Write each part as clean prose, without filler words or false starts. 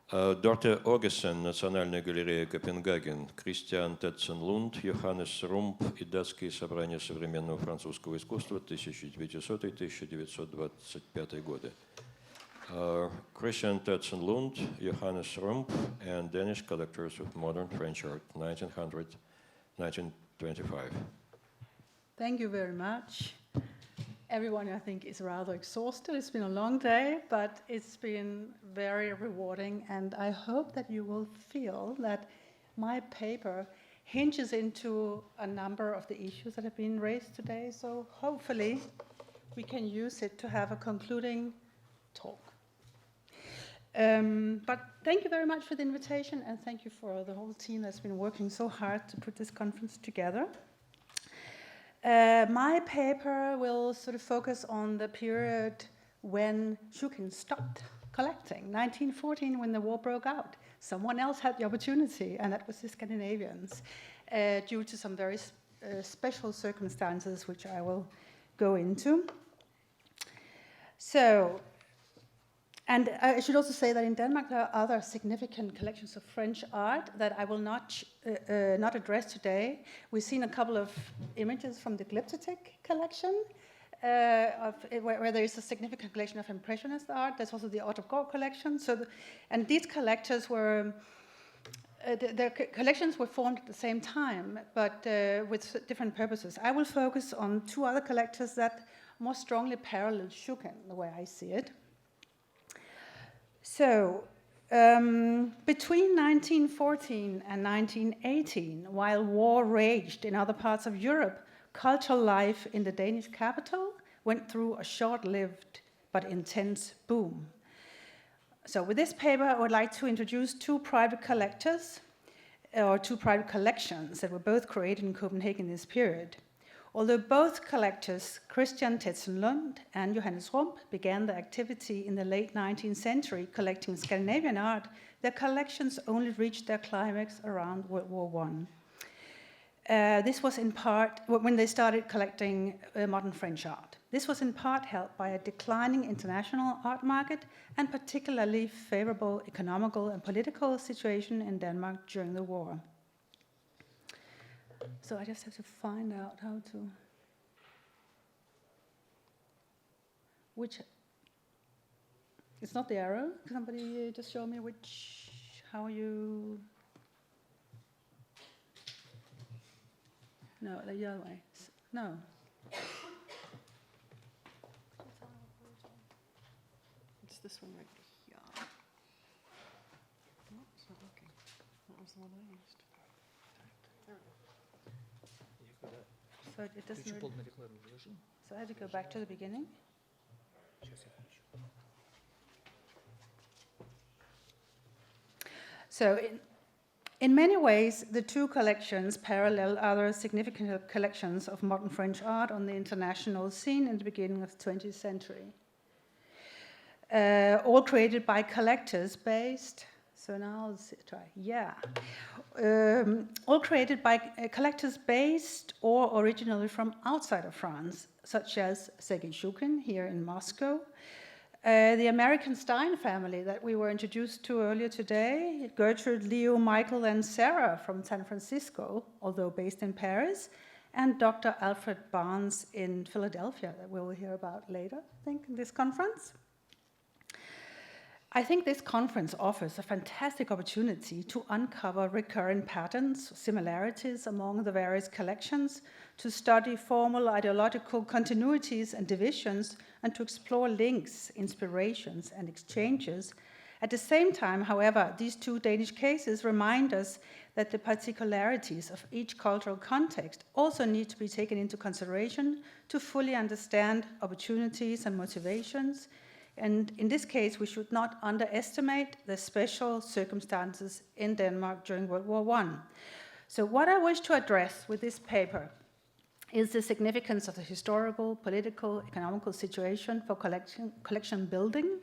Dorthe Aagesen, Национальная галерея Копенгаген, Tetzen-Lund, Johannes Rump и Датские собрания современного французского искусства 1900-1925 годы. Tetzen-Lund, Johannes Rump and Danish collectors of modern French art, 1900-1925. Thank you very much. Everyone, I think, is rather exhausted. It's been a long day, but it's been very rewarding, and I hope that you will feel that my paper hinges into a number of the issues that have been raised today, so hopefully we can use it to have a concluding talk. But thank you very much for the invitation, and thank you for the whole team that's been working so hard to put this conference together. My paper will sort of focus on the period when Schuken stopped collecting, 1914, when the war broke out. Someone else had the opportunity, and that was the Scandinavians, due to some very special circumstances, which I will go into. So, and I should also say that in Denmark there are other significant collections of French art that I will not address today. We've seen a couple of images from the Glyptotek collection, where there is a significant collection of Impressionist art. There's also the Ottergaard collection. And these collectors were, their collections were formed at the same time, but with different purposes. I will focus on two other collectors that more strongly parallel Schuken, the way I see it. So, between 1914 and 1918, while war raged in other parts of Europe, cultural life in the Danish capital went through a short-lived but intense boom. So with this paper, I would like to introduce two private collectors, or two private collections that were both created in Copenhagen in this period. Although both collectors, Tetzen-Lund and Johannes Rump, began their activity in the late 19th century collecting Scandinavian art, their collections only reached their climax around World War I. This was in part when they started collecting modern French art. This was in part helped by a declining international art market and particularly favorable economical and political situation in Denmark during the war. So I just have to find out how to, it's not the arrow. Somebody just show me how you, no, the other way, no. It's this one right here. No, it's not working. That was the one I used. So it doesn't really, so I have to go back to the beginning. So in many ways, the two collections parallel other significant collections of modern French art on the international scene in the beginning of the 20th century. All created by collectors based, so now let's try, yeah. All created by collectors based or originally from outside of France, such as Sergei Schuken here in Moscow, the American Stein family that we were introduced to earlier today, Gertrude, Leo, Michael, and Sarah from San Francisco, although based in Paris, and Dr. Alfred Barnes in Philadelphia that we will hear about later, I think, in this conference. I think this conference offers a fantastic opportunity to uncover recurrent patterns, similarities among the various collections, to study formal ideological continuities and divisions, and to explore links, inspirations, and exchanges. At the same time, however, these two Danish cases remind us that the particularities of each cultural context also need to be taken into consideration to fully understand opportunities and motivations. And in this case, we should not underestimate the special circumstances in Denmark during World War I. So what I wish to address with this paper is the significance of the historical, political, economical situation for collection building.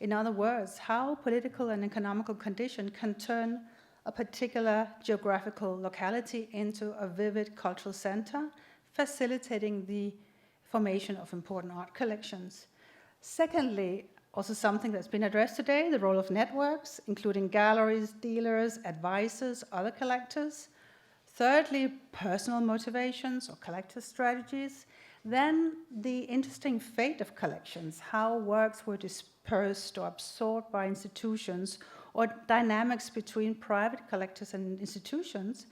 In other words, how political and economical condition can turn a particular geographical locality into a vivid cultural center, facilitating the formation of important art collections. Secondly, Also something that's been addressed today, the role of networks, including galleries, dealers, advisors, other collectors. Thirdly, personal motivations or collector strategies. Then the interesting fate of collections, how works were dispersed or absorbed by institutions, or dynamics between private collectors and institutions.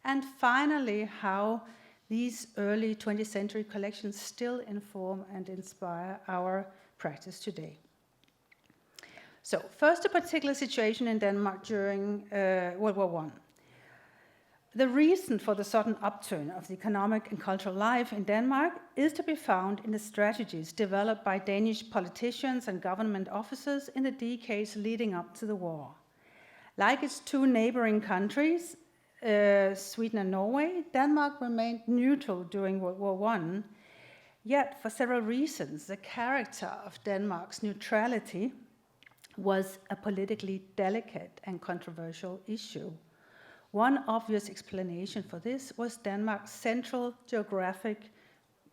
And finally, how these early 20th century collections still inform and inspire our practice today. So first, a particular situation in Denmark during World War I. The reason for the sudden upturn of the economic and cultural life in Denmark is to be found in the strategies developed by Danish politicians and government officers in the decades leading up to the war. Like its two neighboring countries, Sweden and Norway, Denmark remained neutral during World War I. Yet, for several reasons, the character of Denmark's neutrality was a politically delicate and controversial issue. One obvious explanation for this was Denmark's central geographic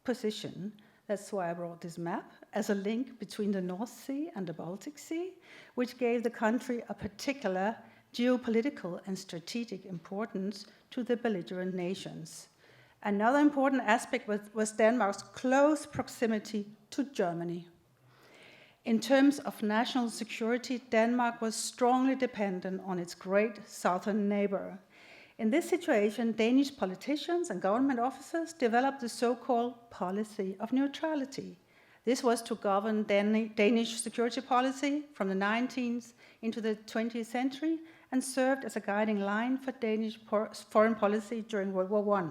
position. That's why I brought this map as a link between the North Sea and the Baltic Sea, which gave the country a particular geopolitical and strategic importance to the belligerent nations. Another important aspect was Denmark's close proximity to Germany. In terms of national security, Denmark was strongly dependent on its great southern neighbor. In this situation, Danish politicians and government officers developed the so-called policy of neutrality. This was to govern Danish security policy from the 19th into the 20th century and served as a guiding line for Danish foreign policy during World War I.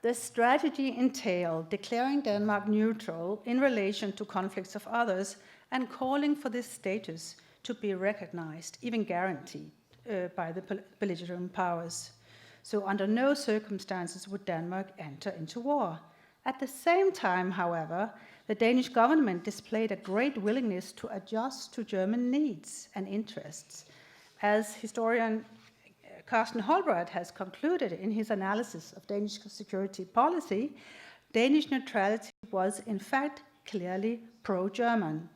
The strategy entailed declaring Denmark neutral in relation to conflicts of others and calling for this status to be recognized, even guaranteed, by the belligerent powers. So under no circumstances would Denmark enter into war. At the same time, however, the Danish government displayed a great willingness to adjust to German needs and interests. As historian Carsten Holbrand has concluded in his analysis of Danish security policy, Danish neutrality was in fact clearly pro-German.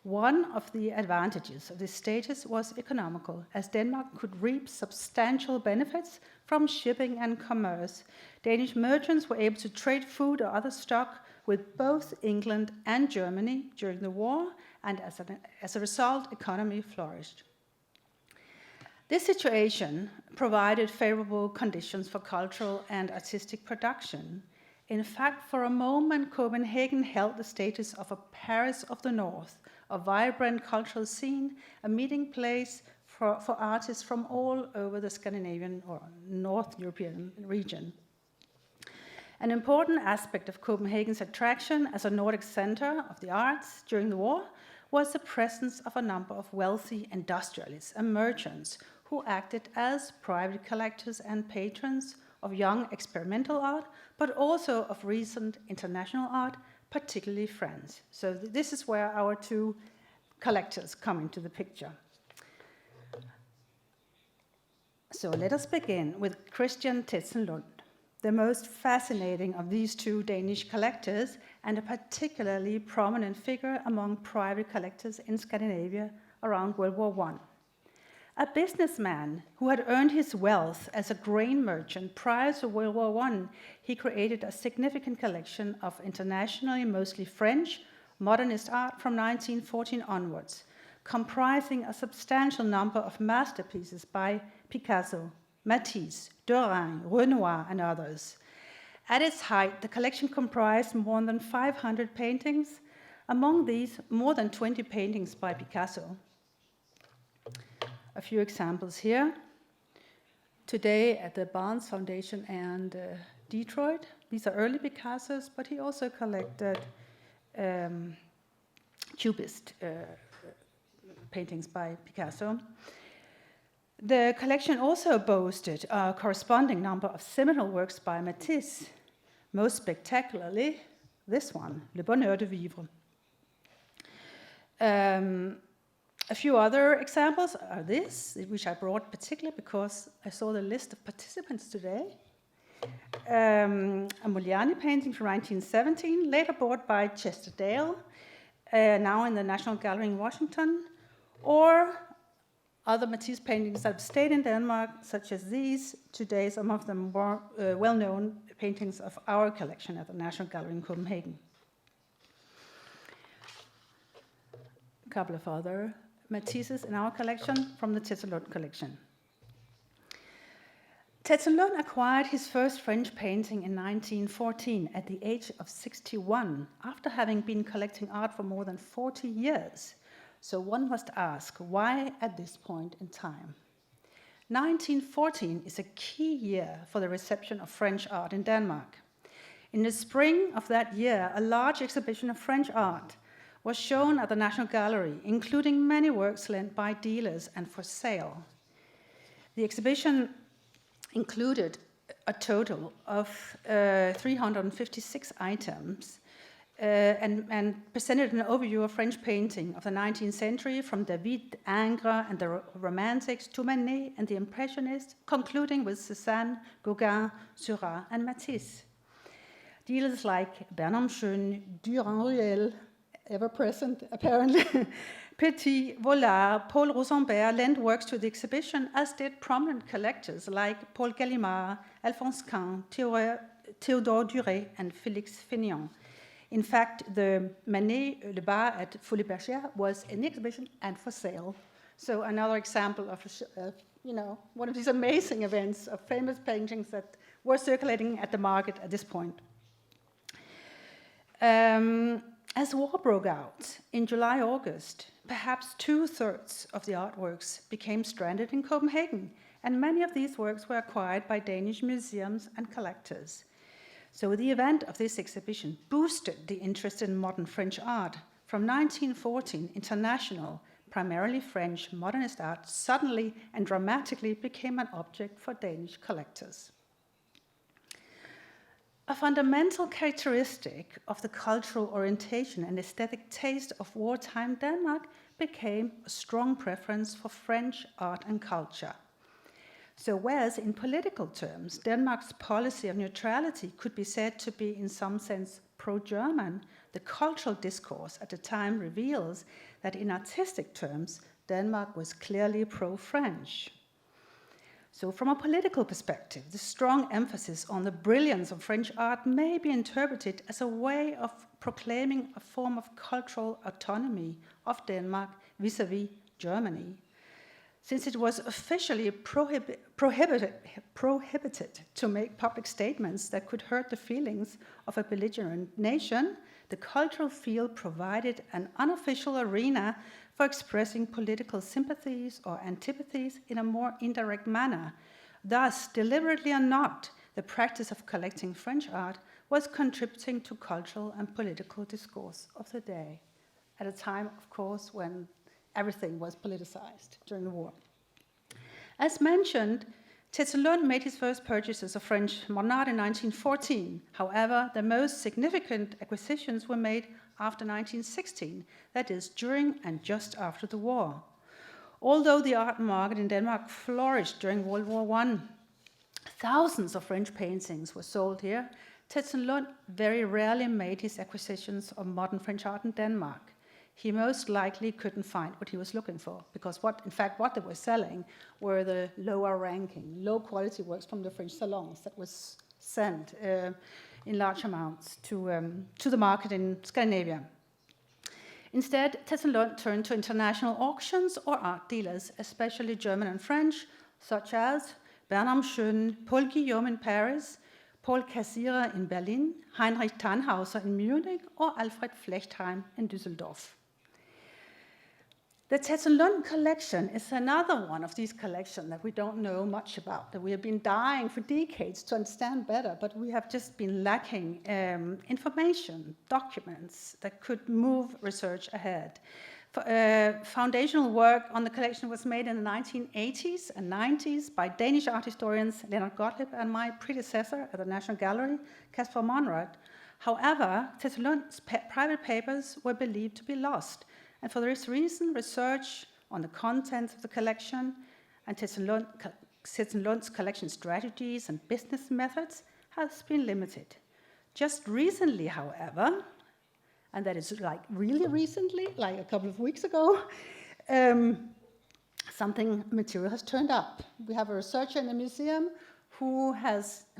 One of the advantages of this status was economical, as Denmark could reap substantial benefits from shipping and commerce. Danish merchants were able to trade food or other stock with both England and Germany during the war, and as a result, economy flourished. This situation provided favorable conditions for cultural and artistic production. In fact, for a moment, Copenhagen held the status of a Paris of the North, a vibrant cultural scene, a meeting place for artists from all over the Scandinavian or North European region. An important aspect of Copenhagen's attraction as a Nordic center of the arts during the war was the presence of a number of wealthy industrialists and merchants who acted as private collectors and patrons of young experimental art, but also of recent international art, particularly France. So this is where our two collectors come into the picture. So let us begin with Christian Tetzen-Lund, the most fascinating of these two Danish collectors and a particularly prominent figure among private collectors in Scandinavia around World War I. A businessman who had earned his wealth as a grain merchant prior to World War I, he created a significant collection of internationally mostly French modernist art from 1914 onwards, comprising a substantial number of masterpieces by Picasso, Matisse, Derain, Renoir, and others. At its height, the collection comprised more than 500 paintings, among these more than 20 paintings by Picasso. A few examples here. Today at the Barnes Foundation and Detroit. These are early Picassos, but he also collected Cubist paintings by Picasso. The collection also boasted a corresponding number of seminal works by Matisse, most spectacularly this one, Le Bonheur de Vivre. A few other examples are this, which I brought particularly because I saw the list of participants today. A Modigliani painting from 1917, later bought by Chester Dale, now in the National Gallery in Washington, or other Matisse paintings that have stayed in Denmark, such as these. Today, some of them more well-known paintings of our collection at the National Gallery in Copenhagen. A couple of other Matisses in our collection from the TetzenLund collection. TetzenLund acquired his first French painting in 1914 at the age of 61, after having been collecting art for more than 40 years. So one must ask, why at this point in time? 1914 is a key year for the reception of French art in Denmark. In the spring of that year, a large exhibition of French art was shown at the National Gallery, including many works lent by dealers and for sale. The exhibition included a total of 356 items and presented an overview of French painting of the 19th century, from David, Ingres and the Romantics to Manet and the Impressionists, concluding with Cézanne, Gauguin, Seurat and Matisse. Dealers like Bernam-Schön, Durand-Ruel, ever present apparently, Petit, Vollard, Paul Rosenberg lent works to the exhibition, as did prominent collectors like Paul Gallimard, Alphonse Kahn, Théodore Duret and Félix Fénéon. In fact, the Manet Le Bar at Folies Bergère was in the exhibition and for sale. So another example of, one of these amazing events of famous paintings that were circulating at the market at this point. As war broke out in July-August, perhaps 2/3 of the artworks became stranded in Copenhagen, and many of these works were acquired by Danish museums and collectors. So the event of this exhibition boosted the interest in modern French art. From 1914, international, primarily French modernist art suddenly and dramatically became an object for Danish collectors. A fundamental characteristic of the cultural orientation and aesthetic taste of wartime Denmark became a strong preference for French art and culture. So whereas in political terms, Denmark's policy of neutrality could be said to be in some sense pro-German, the cultural discourse at the time reveals that in artistic terms, Denmark was clearly pro-French. So from a political perspective, the strong emphasis on the brilliance of French art may be interpreted as a way of proclaiming a form of cultural autonomy of Denmark vis-à-vis Germany, since it was officially prohibited to make public statements that could hurt the feelings of a belligerent nation. The cultural field provided an unofficial arena for expressing political sympathies or antipathies in a more indirect manner. Thus, deliberately or not, the practice of collecting French art was contributing to cultural and political discourse of the day, at a time, of course, when everything was politicized during the war. As mentioned, TetzenLund made his first purchases of French modern art in 1914. However, the most significant acquisitions were made after 1916, that is, during and just after the war. Although the art market in Denmark flourished during World War I, thousands of French paintings were sold here. TetzenLund very rarely made his acquisitions of modern French art in Denmark. He most likely couldn't find what he was looking for, because what they were selling were the lower ranking, low quality works from the French salons that was sent in large amounts to the market in Scandinavia. Instead, TetzenLund turned to international auctions or art dealers, especially German and French, such as Bernam-Schön, Paul Guillaume in Paris, Paul Cassirer in Berlin, Heinrich Tannhauser in Munich, or Alfred Flechtheim in Düsseldorf. The TetzenLund collection is another one of these collections that we don't know much about, that we have been dying for decades to understand better, but we have just been lacking information, documents that could move research ahead. Foundational work on the collection was made in the 1980s and 90s by Danish art historians Leonard Gottlieb and my predecessor at the National Gallery, Caspar Monrad. However, TetzenLund's private papers were believed to be lost, and for this reason, research on the contents of the collection and TetzenLund's collection strategies and business methods has been limited. Just recently, however, and that is like really recently, like a couple of weeks ago, something material has turned up. We have a researcher in the museum who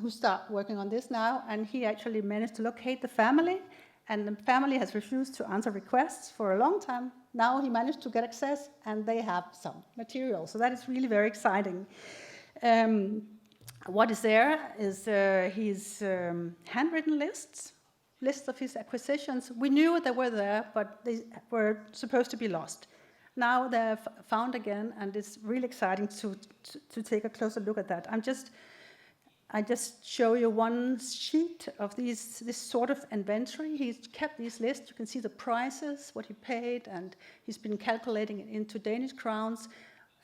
started working on this now, and he actually managed to locate the family, and the family has refused to answer requests for a long time. Now he managed to get access, and they have some material, so that is really very exciting. What is there is his handwritten lists of his acquisitions. We knew they were there, but they were supposed to be lost. Now they're found again, and it's really exciting to take a closer look at that. I just show you one sheet of this sort of inventory. He's kept these lists. You can see the prices, what he paid, and he's been calculating it into Danish crowns.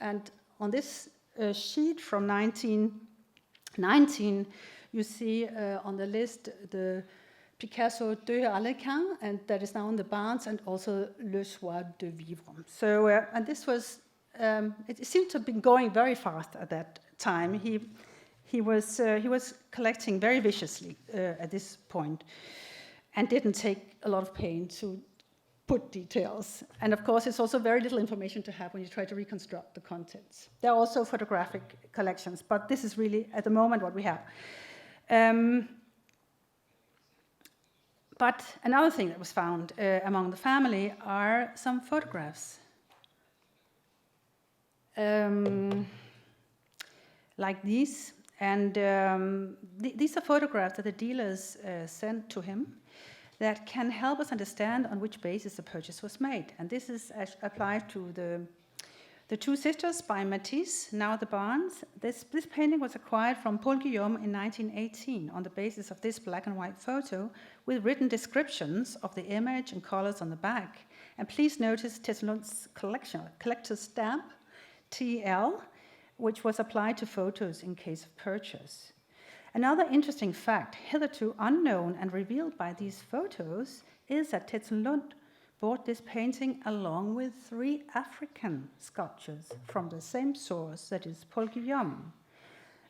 And on this sheet from 1919, you see on the list the Picasso Dorthe Aagesen, and that is now in the Barnes, and also Le Choix de Vivre. So, and this was, it seemed to have been going very fast at that time. He was collecting very viciously at this point, and didn't take a lot of pain to put details. And of course, it's also very little information to have when you try to reconstruct the contents. There are also photographic collections, but this is really, at the moment, what we have. But another thing that was found among the family are some photographs. Like these. And these are photographs that the dealers sent to him that can help us understand on which basis the purchase was made. And this is applied to the Two Sisters by Matisse, now the Barnes. This painting was acquired from Paul Guillaume in 1918 on the basis of this black and white photo with written descriptions of the image and colors on the back. And please notice TetzenLund's collector's stamp, TL, which was applied to photos in case of purchase. Another interesting fact, hitherto unknown and revealed by these photos, is that TetzenLund bought this painting along with 3 African sculptures from the same source, that is Paul Guillaume.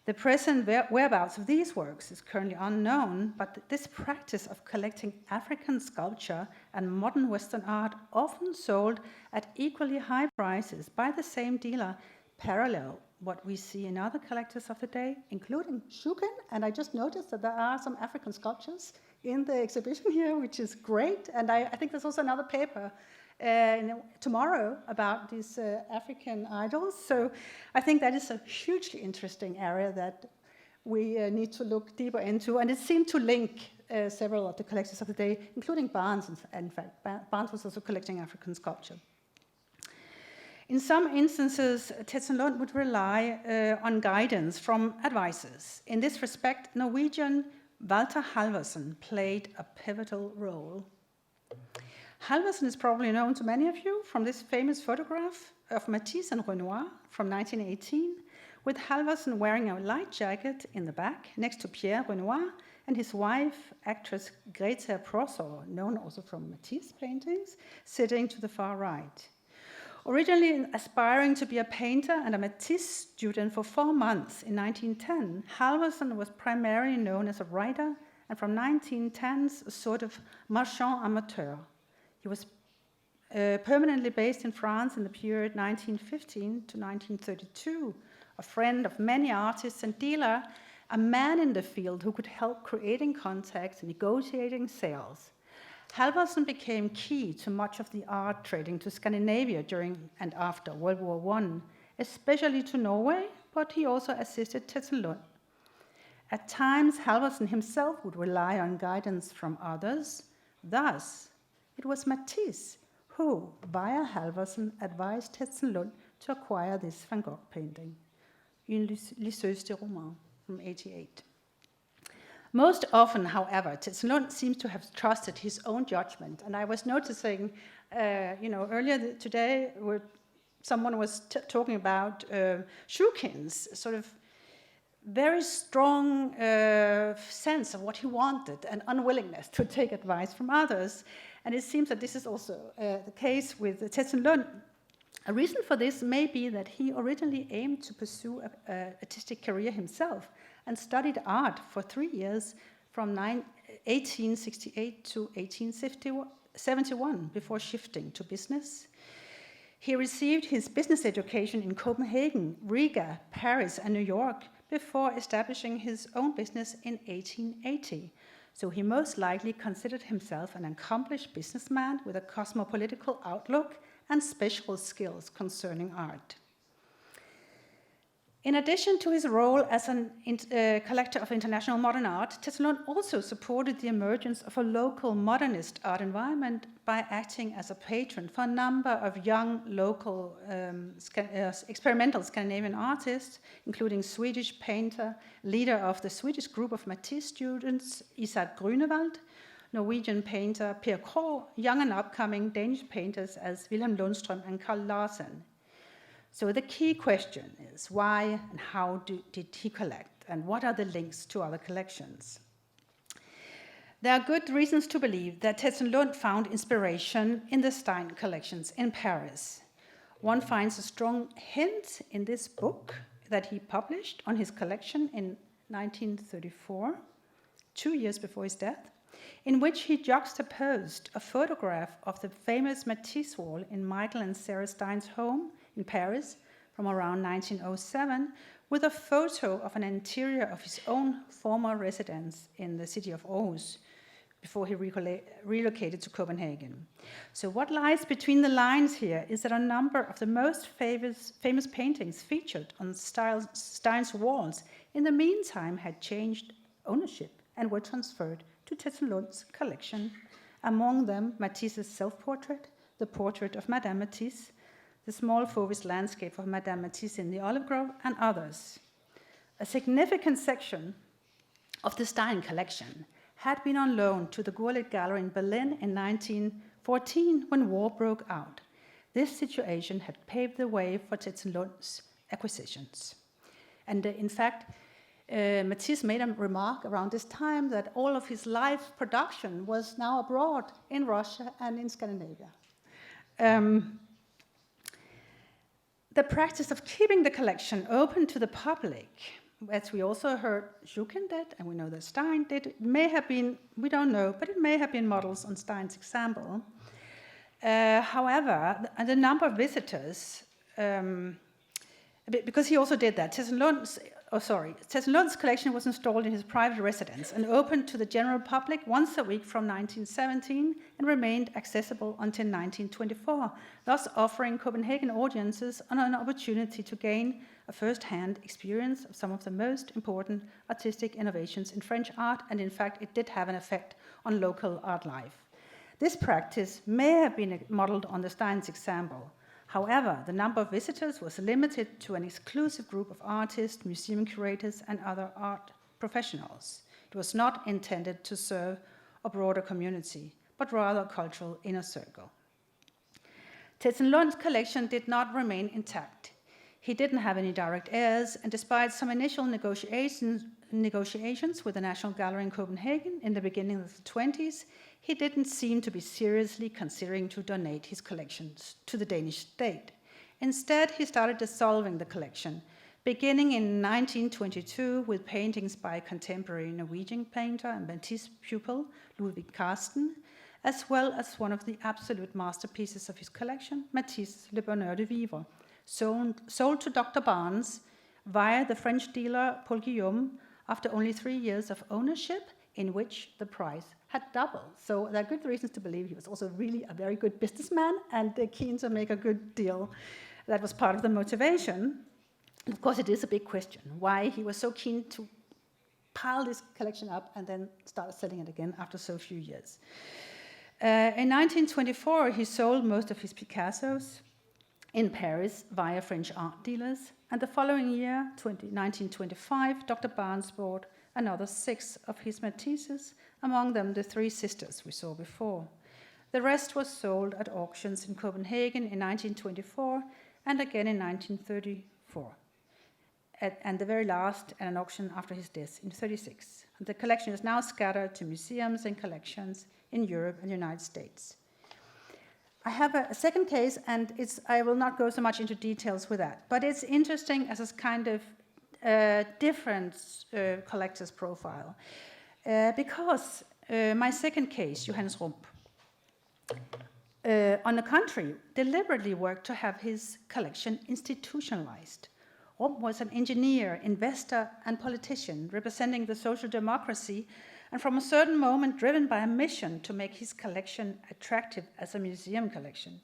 The present whereabouts of these works is currently unknown, but this practice of collecting African sculpture and modern Western art, often sold at equally high prices by the same dealer, parallel what we see in other collectors of the day, including Schuken, and I just noticed that there are some African sculptures in the exhibition here, which is great, and I think there's also another paper tomorrow about these African idols, so I think that is a hugely interesting area that we need to look deeper into, and it seemed to link several of the collectors of the day, including Barnes, in fact. Barnes was also collecting African sculpture. In some instances, TetzenLund would rely on guidance from advisors. In this respect, Norwegian Volta Halverson played a pivotal role. Halverson is probably known to many of you from this famous photograph of Matisse and Renoir from 1918, with Halverson wearing a light jacket in the back next to Pierre Renoir and his wife, actress Greta Prosor, known also from Matisse paintings, sitting to the far right. Originally aspiring to be a painter and a Matisse student for 4 months in 1910, Halverson was primarily known as a writer, and from 1910s a sort of marchand amateur. He was permanently based in France in the period 1915 to 1932, a friend of many artists and dealer, a man in the field who could help creating contacts and negotiating sales. Halverson became key to much of the art trading to Scandinavia during and after World War I, especially to Norway, but he also assisted TetzenLund. At times, Halverson himself would rely on guidance from others. Thus, it was Matisse who, via Halverson, advised TetzenLund to acquire this Van Gogh painting, Une lisseuse de romans from 1988. Most often, however, TetzenLund seems to have trusted his own judgment. And I was noticing, earlier today, where someone was talking about Schuken's sort of very strong sense of what he wanted and unwillingness to take advice from others. And it seems that this is also the case with TetzenLund. A reason for this may be that he originally aimed to pursue an artistic career himself and studied art for 3 years from 1868 to 1871, 71 before shifting to business. He received his business education in Copenhagen, Riga, Paris, and New York before establishing his own business in 1880. So he most likely considered himself an accomplished businessman with a cosmopolitical outlook and special skills concerning art. In addition to his role as a collector of international modern art, TetzenLund also supported the emergence of a local modernist art environment by acting as a patron for a number of young local experimental Scandinavian artists, including Swedish painter, leader of the Swedish group of Matisse students, Isaac Grunewald, Norwegian painter Per Krogh, young and upcoming Danish painters as Wilhelm Lundstrøm and Carl Larsen. So the key question is why and how did he collect, and what are the links to other collections? There are good reasons to believe that TetzenLund found inspiration in the Stein collections in Paris. One finds a strong hint in this book that he published on his collection in 1934, 2 years before his death, in which he juxtaposed a photograph of the famous Matisse wall in Michael and Sarah Stein's home in Paris from around 1907 with a photo of an interior of his own former residence in the city of Aarhus before he relocated to Copenhagen. So what lies between the lines here is that a number of the most famous paintings featured on Stein's walls in the meantime had changed ownership and were transferred to TetzenLund's collection. Among them, Matisse's self-portrait, the portrait of Madame Matisse, the small Fauvis landscape of Madame Matisse in the olive grove, and others. A significant section of the Stein collection had been on loan to the Gurlitt Gallery in Berlin in 1914 when war broke out. This situation had paved the way for TetzenLund's acquisitions. And in fact, Matisse made a remark around this time that all of his live production was now abroad in Russia and in Scandinavia. The practice of keeping the collection open to the public, as we also heard Schuken did, and we know that Stein did, may have been, we don't know, but it may have been models on Stein's example. However, the number of visitors, because he also did that, TetzenLund's collection was installed in his private residence and opened to the general public once a week from 1917 and remained accessible until 1924, thus offering Copenhagen audiences an opportunity to gain a first-hand experience of some of the most important artistic innovations in French art, and in fact it did have an effect on local art life. This practice may have been modeled on the Stein's example. However, the number of visitors was limited to an exclusive group of artists, museum curators, and other art professionals. It was not intended to serve a broader community, but rather a cultural inner circle. TetzenLund's collection did not remain intact. He didn't have any direct heirs, and despite some initial negotiations with the National Gallery in Copenhagen in the beginning of the 20s, he didn't seem to be seriously considering to donate his collections to the Danish state. Instead, he started dissolving the collection, beginning in 1922 with paintings by contemporary Norwegian painter and Matisse pupil Ludvig Carsten, as well as one of the absolute masterpieces of his collection, Matisse's Le Bonheur de Vivre, sold to Dr. Barnes via the French dealer Paul Guillaume after only 3 years of ownership, in which the price had doubled. So there are good reasons to believe he was also really a very good businessman and keen to make a good deal. That was part of the motivation. And of course, it is a big question why he was so keen to pile this collection up and then start selling it again after so few years. In 1924, he sold most of his Picassos in Paris via French art dealers, and the following year, 1925, Dr. Barnes bought another 6 of his Matisses, among them the 3 sisters we saw before. The rest was sold at auctions in Copenhagen in 1924 and again in 1934, and the very last at an auction after his death in 1936. And the collection is now scattered to museums and collections in Europe and the United States. I have a second case, and I will not go so much into details with that, but it's interesting as a kind of different collector's profile. Because my second case, Johannes Rump, on the contrary, deliberately worked to have his collection institutionalized. Rump was an engineer, investor, and politician representing the social democracy, and from a certain moment driven by a mission to make his collection attractive as a museum collection.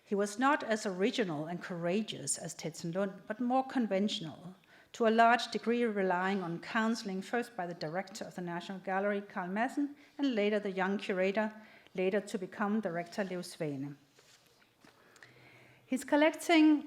He was not as original and courageous as TetzenLund, but more conventional, to a large degree relying on counseling first by the director of the National Gallery, Carl Madsen, and later the young curator, later to become director Leo Svane. His collecting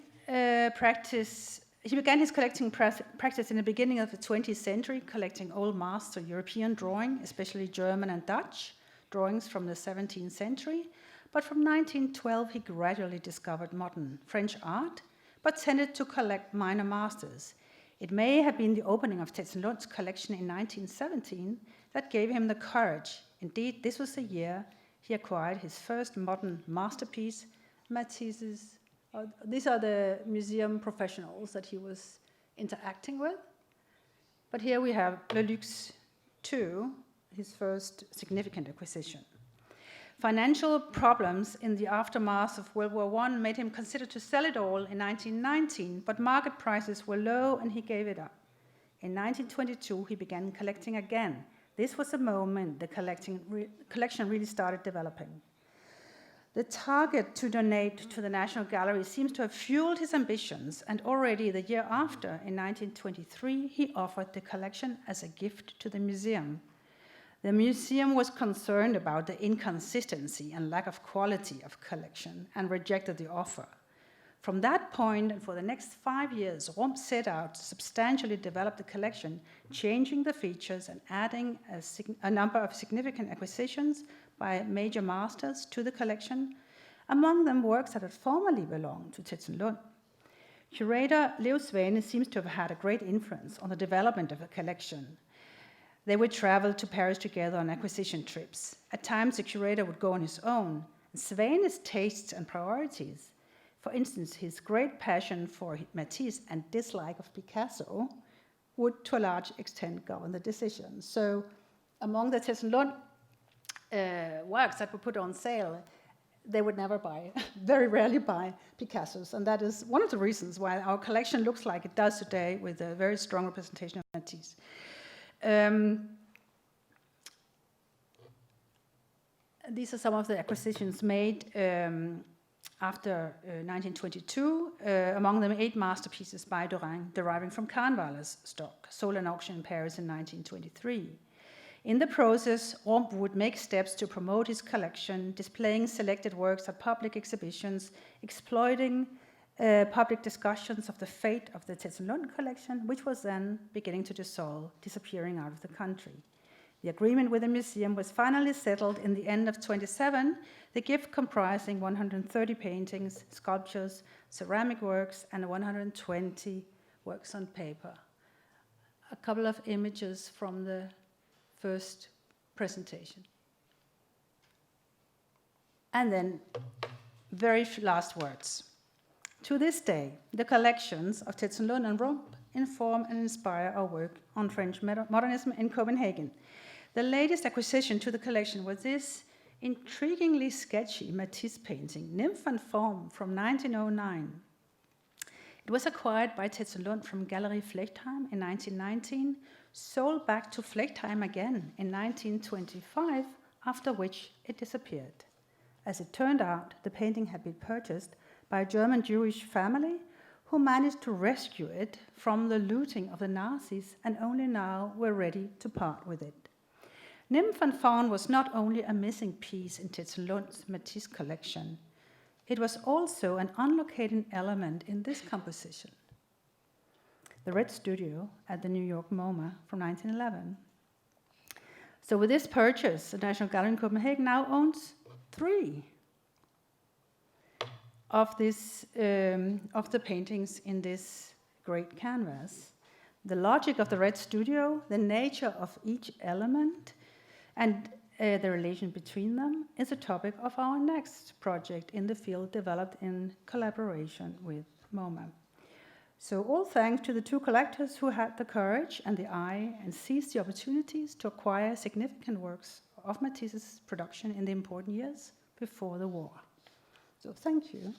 he began his collecting practice in the beginning of the 20th century, collecting old master European drawing, especially German and Dutch drawings from the 17th century. But from 1912, he gradually discovered modern French art, but tended to collect minor masters. It may have been the opening of TetzenLund's collection in 1917 that gave him the courage. Indeed, this was the year he acquired his first modern masterpiece, Matisse's. These are the museum professionals that he was interacting with. But here we have Le Luxe II, his first significant acquisition. Financial problems in the aftermath of World War I made him consider to sell it all in 1919, but market prices were low and he gave it up. In 1922, he began collecting again. This was the moment the collection really started developing. The target to donate to the National Gallery seems to have fueled his ambitions, and already the year after, in 1923, he offered the collection as a gift to the museum. The museum was concerned about the inconsistency and lack of quality of collection and rejected the offer. From that point and for the next 5 years, Rump set out to substantially develop the collection, changing the features and adding a number of significant acquisitions by major masters to the collection, among them works that had formerly belonged to TetzenLund. Curator Leo Svane seems to have had a great influence on the development of the collection. They would travel to Paris together on acquisition trips. At times, the curator would go on his own. Svane's tastes and priorities, for instance, his great passion for Matisse and dislike of Picasso, would to a large extent govern the decision. So among the TetzenLund works that were put on sale, they would never buy, very rarely buy Picassos. And that is one of the reasons why our collection looks like it does today, with a very strong representation of Matisse. These are some of the acquisitions made after 1922, among them 8 masterpieces by Dorian, deriving from Kahnweiler's stock, sold at an auction in Paris in 1923. In the process, Rump would make steps to promote his collection, displaying selected works at public exhibitions, exploiting public discussions of the fate of the TetzenLund collection, which was then beginning to dissolve, disappearing out of the country. The agreement with the museum was finally settled in the end of 1927, the gift comprising 130 paintings, sculptures, ceramic works, and 120 works on paper. A couple of images from the first presentation. And then, very last words. To this day, the collections of TetzenLund and Rump inform and inspire our work on French modernism in Copenhagen. The latest acquisition to the collection was this intriguingly sketchy Matisse painting, Nymph and Form, from 1909. It was acquired by TetzenLund from Gallery Flechtheim in 1919, sold back to Flechtheim again in 1925, after which it disappeared. As it turned out, the painting had been purchased by a German Jewish family who managed to rescue it from the looting of the Nazis and only now were ready to part with it. Nymph and Faun was not only a missing piece in TetzenLund's Matisse collection, it was also an unlocated element in this composition, the Red Studio at the New York MoMA from 1911. So with this purchase, the National Gallery in Copenhagen now owns 3 of the paintings in this great canvas. The logic of the Red Studio, the nature of each element, and the relation between them is a topic of our next project in the field, developed in collaboration with MoMA. So all thanks to the 2 collectors who had the courage and the eye and seized the opportunities to acquire significant works of Matisse's production in the important years before the war. So thank you.